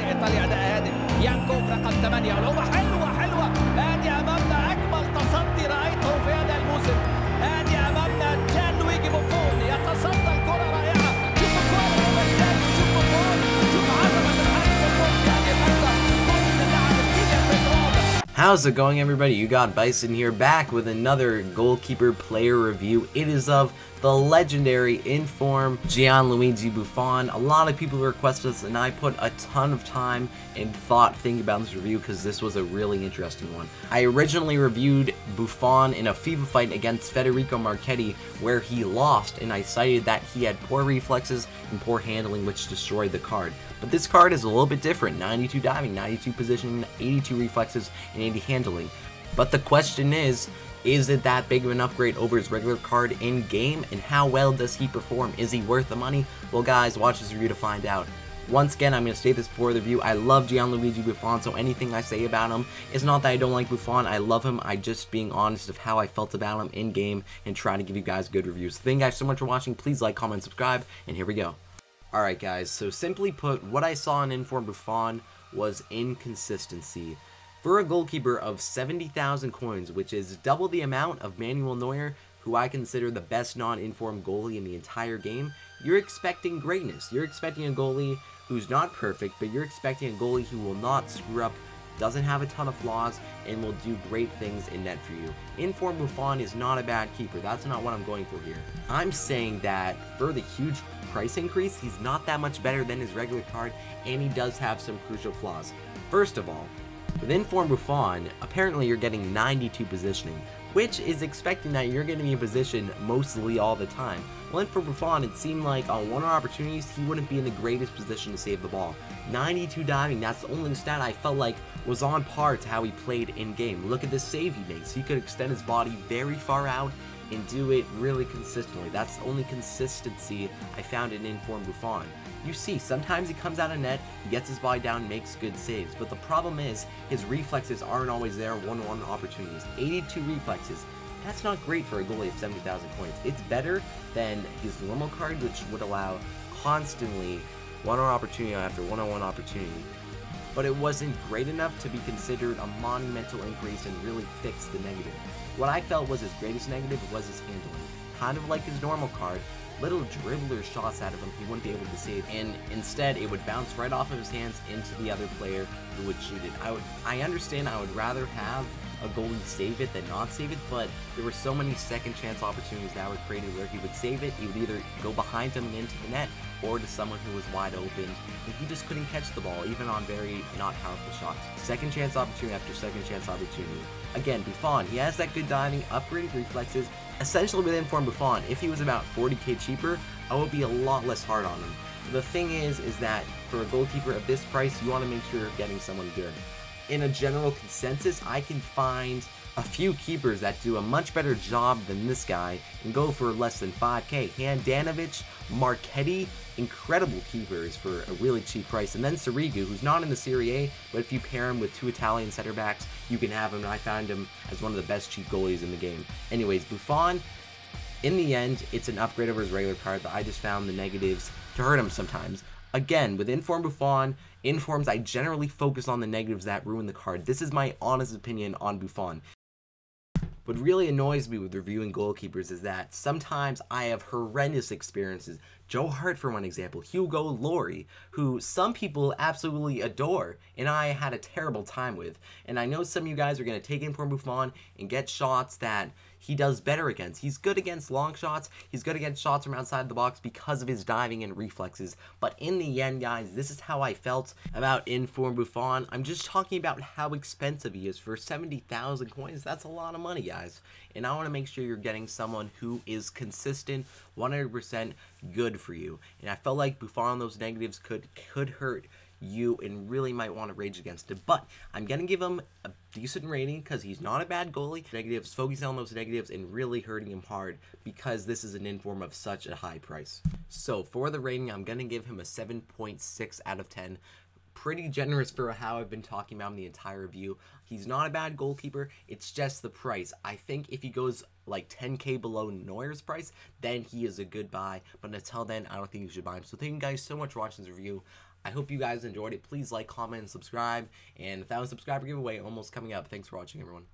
إيطاليا أداء هادئ. يانكوف رقم 8 ولعبة حلوة ادي امامنا اجمل تصدي رايته في هذا الموسم. ادي امامنا جان لويجي بوفون يتصدى الكرة رائعة. شوف الكرة من ازاي وشوف بوفون، شوف عظمة الحاج بوفون في هذه اللحظة. كل اللاعب الكبير في التراب. How's it going, everybody? You got Byson here, back with another goalkeeper player review. It is of the legendary in-form Gianluigi Buffon. A lot of people requested this, and I put a ton of time and thought thinking about this review because this was a really interesting one. I originally reviewed Buffon in a FIFA fight against Federico Marchetti where he lost, and I cited that he had poor reflexes and poor handling, which destroyed the card. But this card is a little bit different. 92 diving, 92 positioning, 82 reflexes, and 80 handling. But the question is it that big of an upgrade over his regular card in game, and how well does he perform? Is he worth the money? Well guys, watch this review to find out. Once again, I'm going to state this before the review, I love Gianluigi Buffon, so anything I say about him is not that I don't like Buffon. I love him. I just being honest of how I felt about him in game and trying to give you guys good reviews. Thank you guys so much for watching. Please like, comment, subscribe, and here we go. Alright guys, so simply put, what I saw in Inform Buffon was inconsistency. For a goalkeeper of 70,000 coins, which is double the amount of Manuel Neuer, who I consider the best non-informed goalie in the entire game, you're expecting greatness. You're expecting a goalie who's not perfect, but you're expecting a goalie who will not screw up, doesn't have a ton of flaws, and will do great things in net for you. Inform Buffon is not a bad keeper. That's not what I'm going for here. I'm saying that for the huge price increase, he's not that much better than his regular card, and he does have some crucial flaws. First of all, with Inform Buffon, apparently you're getting 92 positioning, which is expecting that you're going to be in position mostly all the time. Well, Inform Buffon, it seemed like on one opportunities, he wouldn't be in the greatest position to save the ball. 92 diving, that's the only stat I felt like was on par to how he played in game. Look at the save he makes. He could extend his body very far out and do it really consistently. That's the only consistency I found in Inform Buffon. You see, sometimes he comes out of net, he gets his body down, makes good saves, but the problem is his reflexes aren't always there one-on-one opportunities. 82 reflexes. That's not great for a goalie of 70,000 points. It's better than his normal card, which would allow constantly one-on-one opportunity after one-on-one opportunity. But it wasn't great enough to be considered a monumental increase and really fix the negative. What I felt was his greatest negative was his handling. Kind of like his normal card, little dribbler shots out of him he wouldn't be able to save, and instead it would bounce right off of his hands into the other player who would shoot it. I understand I would rather have a goalie save it than not save it, but there were so many second chance opportunities that were created where he would save it, he would either go behind him and into the net, or to someone who was wide open, and he just couldn't catch the ball, even on very not powerful shots. Second chance opportunity after second chance opportunity. Again, Buffon, he has that good diving, upgraded reflexes. Essentially with Inform Buffon, if he was about 40k cheaper, I would be a lot less hard on him. The thing is that for a goalkeeper of this price, you want to make sure you're getting someone good. In a general consensus, I can find a few keepers that do a much better job than this guy and go for less than 5k. Handanovic, Marchetti, incredible keepers for a really cheap price. And then Sirigu, who's not in the Serie A, but if you pair him with two Italian center backs, you can have him, and I found him as one of the best cheap goalies in the game. Anyways, Buffon, in the end, it's an upgrade over his regular card, but I just found the negatives to hurt him sometimes. Again, with Inform Buffon, Informs, I generally focus on the negatives that ruin the card. This is my honest opinion on Buffon. What really annoys me with reviewing goalkeepers is that sometimes I have horrendous experiences. Joe Hart, for one example, Hugo Lloris, who some people absolutely adore, and I had a terrible time with. And I know some of you guys are going to take Inform Buffon and get shots that he does better against. He's good against long shots, he's good against shots from outside the box because of his diving and reflexes. But in the end, guys, this is how I felt about Inform Buffon. I'm just talking about how expensive he is. For 70,000 coins, that's a lot of money, guys. And I want to make sure you're getting someone who is consistent, 100% good for you. And I felt like Buffon, those negatives could hurt you and really might want to rage against it. But I'm going to give him a decent rating because he's not a bad goalie. Negatives, focusing on those negatives and really hurting him hard because this is an Inform of such a high price. So for the rating, I'm going to give him a 7.6 out of 10. Pretty generous for how I've been talking about him the entire review. He's not a bad goalkeeper, it's just the price. I think if he goes like 10K below Neuer's price, then he is a good buy. But until then, I don't think you should buy him. So thank you guys so much for watching this review. I hope you guys enjoyed it. Please like, comment, and subscribe. And 1,000 subscriber giveaway almost coming up. Thanks for watching, everyone.